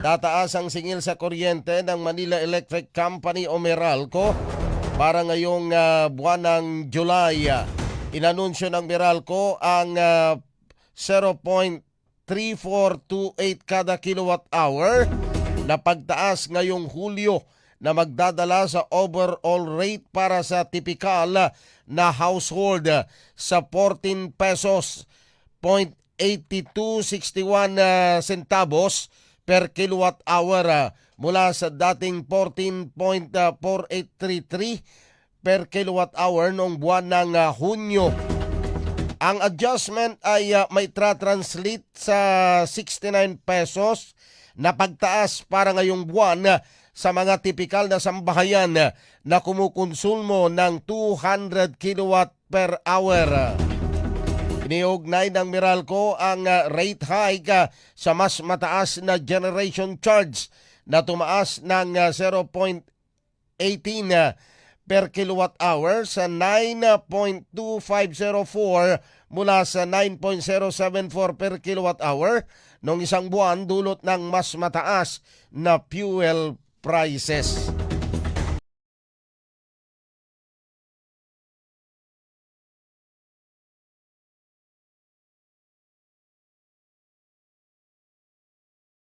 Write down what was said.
Tataas ang singil sa kuryente ng Manila Electric Company o Meralco para ngayong buwan ng July. Inanunsyo ng Meralco ang 0.3428 kada kilowatt hour na pagtaas ngayong Hulyo na magdadala sa overall rate para sa tipikal na household sa 14 pesos 0.8261 centavos per kilowatt hour mula sa dating 14.4833 per kilowatt hour noong buwan ng Hunyo. Ang adjustment ay may translate sa 69 pesos na pagtaas para ngayong buwan sa mga tipikal na sambahayan na kumukonsumo ng 200 kilowatt per hour. Iniugnay ng Meralco ang rate hike sa mas mataas na generation charge na tumaas ng 0.18 per kilowatt hour sa 9.2504 mula sa 9.074 per kilowatt hour noong isang buwan dulot ng mas mataas na fuel prices.